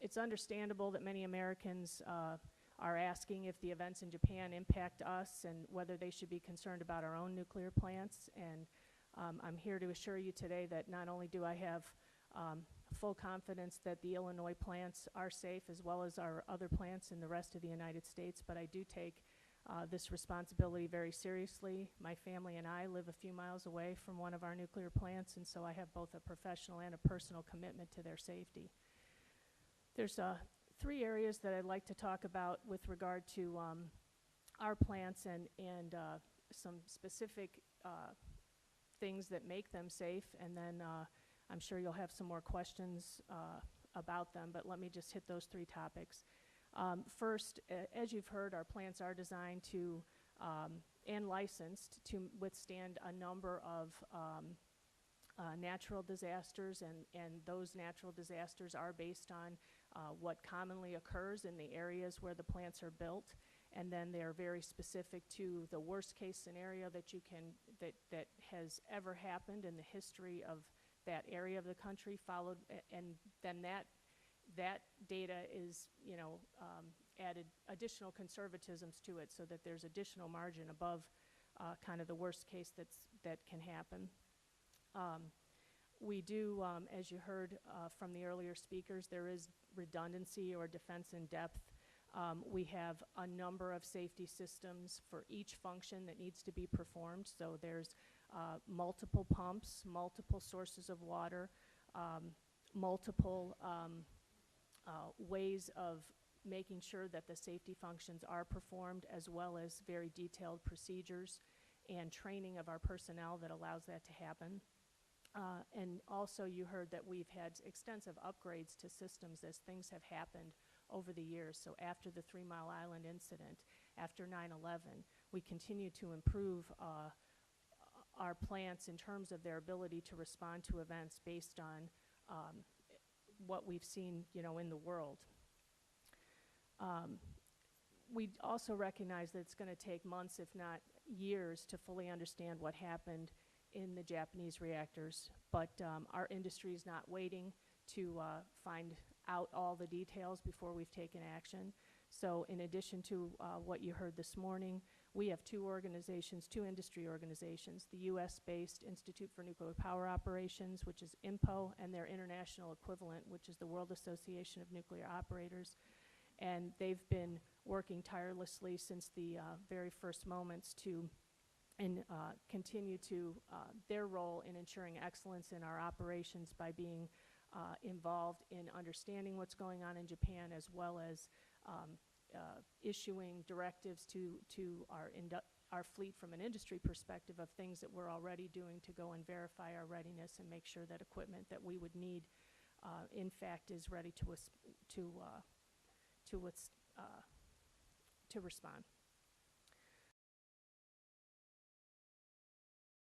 It's understandable that many Americans are asking if the events in Japan impact us and whether they should be concerned about our own nuclear plants. And I'm here to assure you today that not only do I have full confidence that the Illinois plants are safe, as well as our other plants in the rest of the United States, but I do take this responsibility very seriously. My family and I live a few miles away from one of our nuclear plants, and so I have both a professional and a personal commitment to their safety. There's three areas that I'd like to talk about with regard to our plants and some specific things that make them safe, and then I'm sure you'll have some more questions about them, but let me just hit those three topics. First, as you've heard, our plants are designed to and licensed to withstand a number of natural disasters, and those natural disasters are based on what commonly occurs in the areas where the plants are built, and then they are very specific to the worst case scenario that has ever happened in the history of that area of the country, followed, and then that data is, added additional conservatisms to it so that there's additional margin above kind of the worst case that can happen. We do, as you heard from the earlier speakers, there is redundancy or defense in depth. We have a number of safety systems for each function that needs to be performed. So there's multiple pumps, multiple sources of water, multiple ways of making sure that the safety functions are performed, as well as very detailed procedures and training of our personnel that allows that to happen. And also you heard that we've had extensive upgrades to systems as things have happened over the years. So after the 3 Mile Island incident, after 9/11, we continue to improve our plants in terms of their ability to respond to events based on what we've seen, in the world. We also recognize that it's going to take months, if not years, to fully understand what happened in the Japanese reactors, but our industry is not waiting to find out all the details before we've taken action. So in addition to what you heard this morning, we have two industry organizations, the US-based Institute for Nuclear Power Operations, which is INPO, and their international equivalent, which is the World Association of Nuclear Operators. And they've been working tirelessly since the very first moments to continue to their role in ensuring excellence in our operations by being involved in understanding what's going on in Japan, as well as issuing directives to our fleet from an industry perspective of things that we're already doing to go and verify our readiness and make sure that equipment that we would need in fact is ready to respond.